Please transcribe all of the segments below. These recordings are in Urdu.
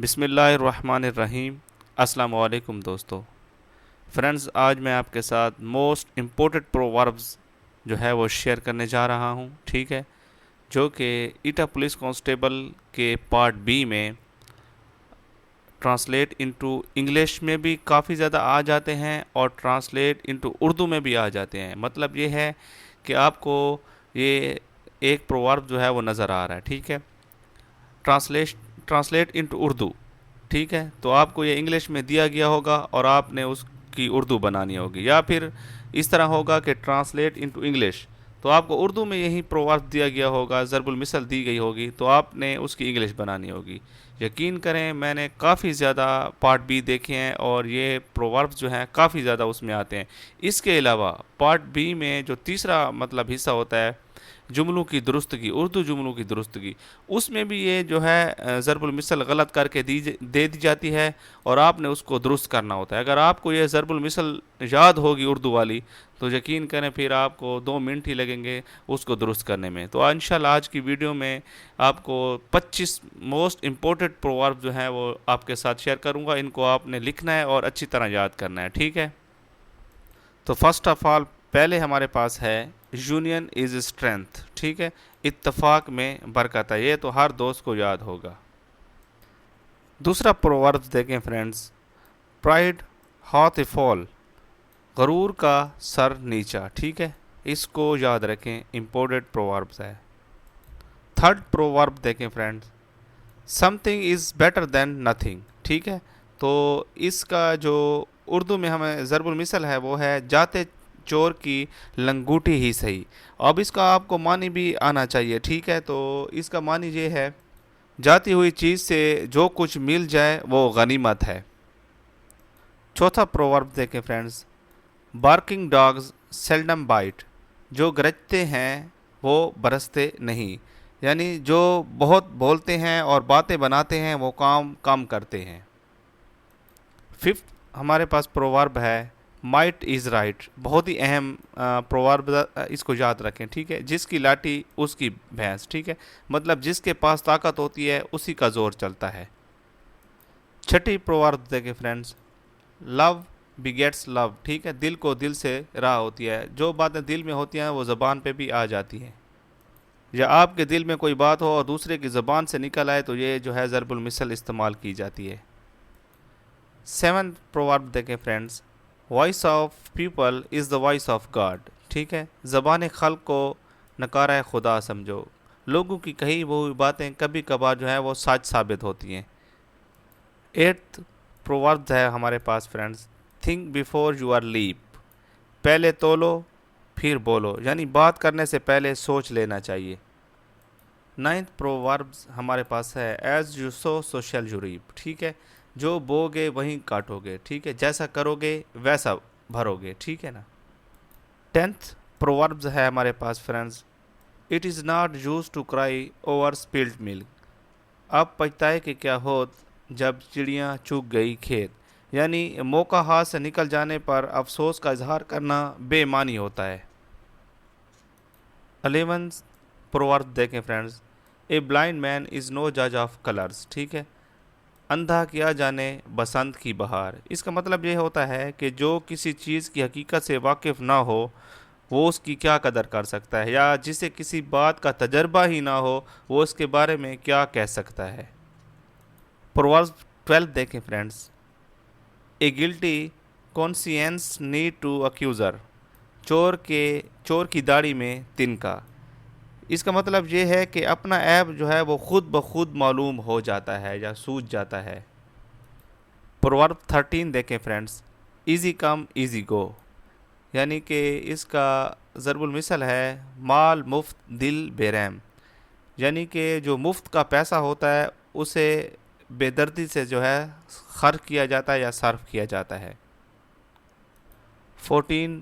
بسم اللہ الرحمن الرحیم۔ السلام علیکم دوستو۔ فرینڈز، آج میں آپ کے ساتھ موسٹ امپورٹنٹ پرووربز جو ہے وہ شیئر کرنے جا رہا ہوں، ٹھیک ہے، جو کہ ایٹا پولیس کانسٹیبل کے پارٹ بی میں ٹرانسلیٹ انٹو انگلش میں بھی کافی زیادہ آ جاتے ہیں اور ٹرانسلیٹ انٹو اردو میں بھی آ جاتے ہیں۔ مطلب یہ ہے کہ آپ کو یہ ایک پروورب جو ہے وہ نظر آ رہا ہے، ٹھیک ہے، ٹرانسلیٹ انٹو اردو، ٹھیک ہے، تو آپ کو یہ انگلش میں دیا گیا ہوگا اور آپ نے اس کی اردو بنانی ہوگی، یا پھر اس طرح ہوگا کہ ٹرانسلیٹ انٹو انگلش، تو آپ کو اردو میں یہی پروورب دیا گیا ہوگا، ضرب المثل دی گئی ہوگی، تو آپ نے اس کی انگلش بنانی ہوگی۔ یقین کریں، میں نے کافی زیادہ پارٹ بی دیکھے ہیں اور یہ پرووربز جو ہیں کافی زیادہ اس میں آتے ہیں۔ اس کے علاوہ پارٹ بی میں جو تیسرا مطلب حصہ ہوتا ہے جملوں کی درستگی، اردو جملوں کی درستگی، اس میں بھی یہ جو ہے ضرب المثل غلط کر کے دے دی جاتی ہے اور آپ نے اس کو درست کرنا ہوتا ہے۔ اگر آپ کو یہ ضرب المثل یاد ہوگی اردو والی، تو یقین کریں پھر آپ کو 2 منٹ ہی لگیں گے اس کو درست کرنے میں۔ تو انشاءاللہ آج کی ویڈیو میں آپ کو 25 موسٹ امپورٹنٹ پروورب جو ہیں وہ آپ کے ساتھ شیئر کروں گا۔ ان کو آپ نے لکھنا ہے اور اچھی طرح یاد کرنا ہے، ٹھیک ہے۔ تو فرسٹ آف آل پہلے ہمارے پاس ہے یونین از اسٹرینتھ، ٹھیک ہے، اتفاق میں برکت ہے، یہ تو ہر دوست کو یاد ہوگا۔ دوسرا پروورب دیکھیں فرینڈز، پرائڈ ہاتھ اے فال، غرور کا سر نیچا، ٹھیک ہے، اس کو یاد رکھیں، امپورٹنٹ پرووربس ہے۔ تھرڈ پروورب دیکھیں friends, some thing is better than nothing, ٹھیک ہے، تو اس کا جو اردو میں ہمیں ضرب المثل ہے وہ ہے جاتے چور کی لنگوٹی ہی صحیح۔ اب اس کا آپ کو معنی بھی آنا چاہیے، ٹھیک ہے، تو اس کا معنی یہ ہے جاتی ہوئی چیز سے جو کچھ مل جائے وہ غنیمت ہے۔ چوتھا پروورب دیکھیں friends, barking dogs seldom byte, جو گرجتے ہیں وہ برستے نہیں، یعنی جو بہت بولتے ہیں اور باتیں بناتے ہیں وہ کام کم کرتے ہیں۔ ففتھ ہمارے پاس پروورب ہے مائٹ از رائٹ، بہت ہی اہم پروورب، اس کو یاد رکھیں، ٹھیک ہے، جس کی لاٹھی اس کی بھینس، ٹھیک ہے، مطلب جس کے پاس طاقت ہوتی ہے اسی کا زور چلتا ہے۔ چھٹی پروورب دیکھیں فرینڈز، لو بیگیٹس لو، ٹھیک ہے، دل کو دل سے راہ ہوتی ہے، جو باتیں دل میں ہوتی ہیں وہ زبان پہ بھی آ جاتی ہیں، یا آپ کے دل میں کوئی بات ہو اور دوسرے کی زبان سے نکل آئے تو یہ جو ہے ضرب المثل استعمال کی جاتی ہے۔ سیونتھ پروورب دیکھیں friends, voice of people is the voice of God, ٹھیک ہے، زبان خلق کو نکارہ خدا سمجھو، لوگوں کی کہی ہوئی باتیں کبھی کبھار جو ہے وہ سچ ثابت ہوتی ہیں۔ ایٹھ پروورب ہے ہمارے پاس friends, think before you are leap, پہلے تولو پھر بولو، یعنی بات کرنے سے پہلے سوچ لینا چاہیے۔ نائنتھ پرووربز ہمارے پاس ہے as you sow so shall you reap, ٹھیک ہے، جو بو گے وہیں کاٹو گے، ٹھیک ہے، جیسا کرو گے ویسا بھرو گے، ٹھیک ہے نا۔ 10th پرووربز ہے ہمارے پاس friends, it is not use to cry over spilled milk, اب پچھتائے کہ کیا ہوت جب چڑیاں چگ گئی کھیت، یعنی موقع ہاتھ سے نکل جانے پر افسوس کا اظہار کرنا بے معنی ہوتا ہے۔ 11th پروورب دیکھیں فرینڈز، اے بلائنڈ مین از نو جج آف کلرز، ٹھیک ہے، اندھا کیا جانے بسنت کی بہار، اس کا مطلب یہ ہوتا ہے کہ جو کسی چیز کی حقیقت سے واقف نہ ہو وہ اس کی کیا قدر کر سکتا ہے، یا جسے کسی بات کا تجربہ ہی نہ ہو وہ اس کے بارے میں کیا کہہ سکتا ہے۔ پروورب 12 دیکھیں friends, a guilty conscience need to accuser, چور کی داڑھی میں تنکا، اس کا مطلب یہ ہے کہ اپنا عیب جو ہے وہ خود بخود معلوم ہو جاتا ہے یا سوجھ جاتا ہے۔ پروورب 13 دیکھیں فرینڈز، ایزی کم ایزی گو، یعنی کہ اس کا ضرب المثل ہے مال مفت دل بے رحم، یعنی کہ جو مفت کا پیسہ ہوتا ہے اسے بے دردی سے جو ہے خرچ کیا جاتا ہے یا صرف کیا جاتا ہے۔ 14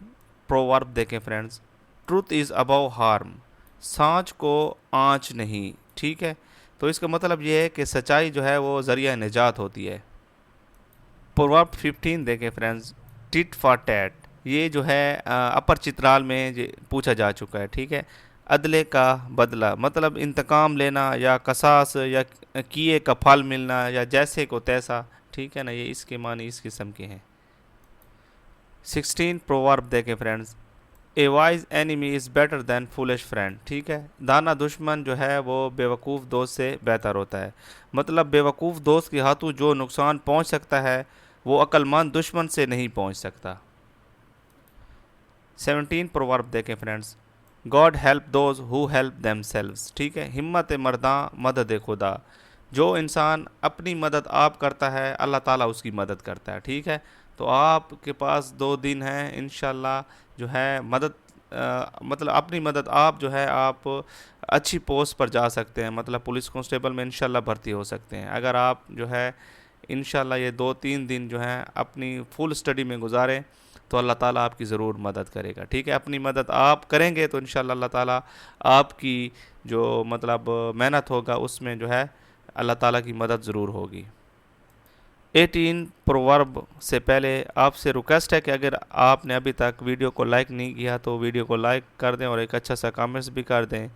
پروورب دیکھیں friends, truth is above harm, سانچ کو آنچ نہیں، ٹھیک ہے، تو اس کا مطلب یہ ہے کہ سچائی جو ہے وہ ذریعہ نجات ہوتی ہے۔ پروورب 15 دیکھیں فرینڈز، ٹٹ فار ٹیٹ، یہ جو ہے اپر چترال میں پوچھا جا چکا ہے، ٹھیک ہے، عدلے کا بدلہ، مطلب انتقام لینا یا قصاص یا کیے کا پھل ملنا یا جیسے کو تیسا، ٹھیک ہے نا، یہ اس کے معنی اس قسم کے ہیں۔ 16 پروورب دیکھیں friends, a wise enemy is better than foolish friend, ٹھیک ہے، دانا دشمن جو ہے وہ بیوقوف دوست سے بہتر ہوتا ہے، مطلب بیوقوف دوست کے ہاتھوں جو نقصان پہنچ سکتا ہے وہ عقل مند دشمن سے نہیں پہنچ سکتا۔ 17 پروورب دیکھیں friends, God help those who help them selves, ٹھیک ہے، ہمت مرداں مدد خدا، جو انسان اپنی مدد آپ کرتا ہے اللہ تعالیٰ اس کی مدد کرتا ہے، ٹھیک ہے۔ تو آپ کے پاس 2 دن ہیں انشاءاللہ جو ہے مطلب اپنی مدد آپ جو ہے آپ اچھی پوسٹ پر جا سکتے ہیں، مطلب پولیس کانسٹیبل میں انشاءاللہ بھرتی ہو سکتے ہیں اگر آپ جو ہے انشاءاللہ یہ 2-3 دن جو ہیں اپنی فل اسٹڈی میں گزاریں تو اللہ تعالیٰ آپ کی ضرور مدد کرے گا، ٹھیک ہے۔ اپنی مدد آپ کریں گے تو انشاءاللہ اللہ تعالیٰ آپ کی جو مطلب محنت ہوگا اس میں جو ہے اللہ تعالیٰ کی مدد ضرور ہوگی۔ 18 پروورب سے پہلے آپ سے ریکویسٹ ہے کہ اگر آپ نے ابھی تک ویڈیو کو لائک نہیں کیا تو ویڈیو کو لائک کر دیں اور ایک اچھا سا کامنٹس بھی کر دیں۔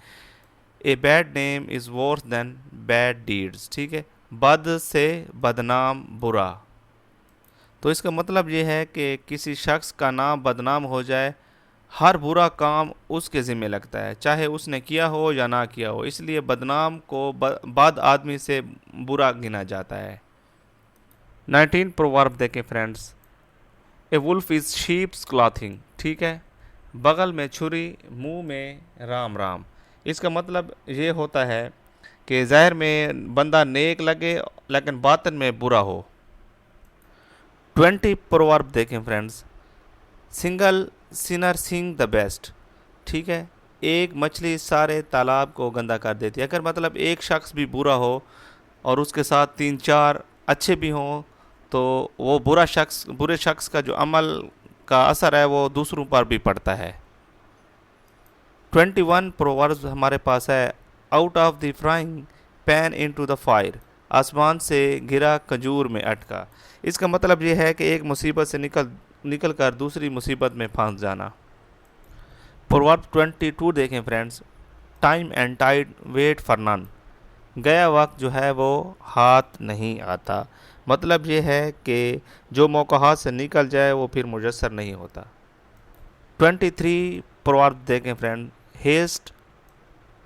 A bad name is worse than bad deeds, ٹھیک ہے، بد سے بدنام برا، تو اس کا مطلب یہ ہے کہ کسی شخص کا نام بدنام ہو جائے، ہر برا کام اس کے ذمہ لگتا ہے چاہے اس نے کیا ہو یا نہ کیا ہو، اس لیے بدنام کو بد آدمی سے برا گنا جاتا ہے۔ 19 پروورب دیکھیں فرینڈز، اے ولف از شیپس کلاتھنگ، ٹھیک ہے، بغل میں چھری منہ میں رام رام، اس کا مطلب یہ ہوتا ہے کہ ظاہر میں بندہ نیک لگے لیکن باطن میں برا ہو۔ 20 پروورب دیکھیں فرینڈز، سنگل سنر سنگ دا بیسٹ، ٹھیک ہے، ایک مچھلی سارے تالاب کو گندا کر دیتی ہے، اگر مطلب ایک شخص بھی برا ہو اور اس کے ساتھ 3-4 اچھے بھی ہوں تو وہ برے شخص کا جو عمل کا اثر ہے وہ دوسروں پر بھی پڑتا ہے۔ 21 پرووربز ہمارے پاس ہے، out of the frying pan into the fire, آسمان سے گرا کھجور میں اٹکا، اس کا مطلب یہ ہے کہ ایک مصیبت سے نکل کر دوسری مصیبت میں پھنس جانا۔ پروورب 22 دیکھیں friends, time and tide wait for none, گیا وقت جو ہے وہ ہاتھ نہیں آتا، مطلب یہ ہے کہ جو موقع ہاتھ سے نکل جائے وہ پھر میسر نہیں ہوتا۔ 23 پروورب دیکھیں فرینڈ، ہیسٹ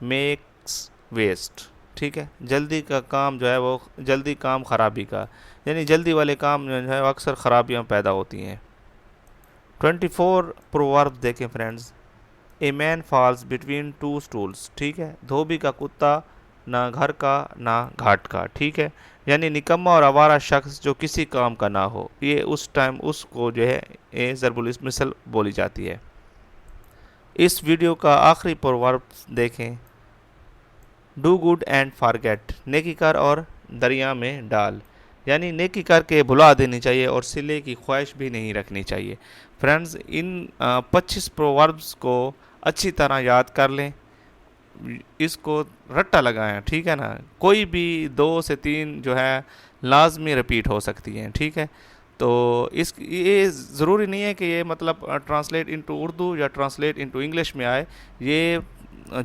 میکس ویسٹ، ٹھیک ہے، جلدی کا کام جو ہے وہ جلدی کام خرابی کا، یعنی جلدی والے کام جو ہے اکثر خرابیاں پیدا ہوتی ہیں۔ 24 پروورب دیکھیں فرینڈز، اے مین فالز بٹوین 2 سٹولز، ٹھیک ہے، دھوبی کا کتا نہ گھر کا نہ گھاٹ کا، ٹھیک ہے، یعنی نکما اور آوارہ شخص جو کسی کام کا نہ ہو، یہ اس ٹائم اس کو جو ہے ضرب المثل بولی جاتی ہے۔ اس ویڈیو کا آخری پروورب دیکھیں، ڈو گڈ اینڈ فارگیٹ، نیکی کر اور دریا میں ڈال، یعنی نیکی کر کے بھلا دینی چاہیے اور صلے کی خواہش بھی نہیں رکھنی چاہیے۔ فرینڈز ان 25 پرووربز کو اچھی طرح یاد کر لیں، اس کو رٹا لگائیں، ٹھیک ہے نا، کوئی بھی 2 سے 3 جو ہے لازمی رپیٹ ہو سکتی ہیں، ٹھیک ہے، تو یہ ضروری نہیں ہے کہ یہ مطلب ٹرانسلیٹ انٹو اردو یا ٹرانسلیٹ انٹو انگلش میں آئے، یہ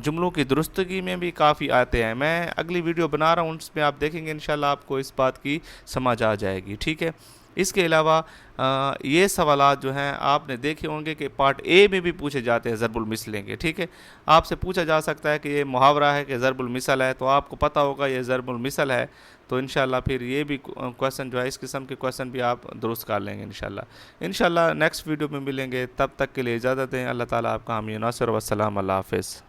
جملوں کی درستگی میں بھی کافی آتے ہیں، میں اگلی ویڈیو بنا رہا ہوں اس میں آپ دیکھیں گے انشاءاللہ آپ کو اس بات کی سمجھ آ جائے گی، ٹھیک ہے۔ اس کے علاوہ یہ سوالات جو ہیں آپ نے دیکھے ہوں گے کہ پارٹ اے میں بھی پوچھے جاتے ہیں ضرب المثلیں کے، ٹھیک ہے، آپ سے پوچھا جا سکتا ہے کہ یہ محاورہ ہے کہ ضرب المثل ہے، تو آپ کو پتہ ہوگا یہ ضرب المثل ہے، تو انشاءاللہ پھر یہ بھی کویسچن جو ہے اس قسم کے کویسچن بھی آپ درست کر لیں گے انشاءاللہ نیکسٹ ویڈیو میں ملیں گے، تب تک کے لیے اجازت دیں، اللہ تعالیٰ آپ کا حامی و ناصر، والسلام، اللہ حافظ۔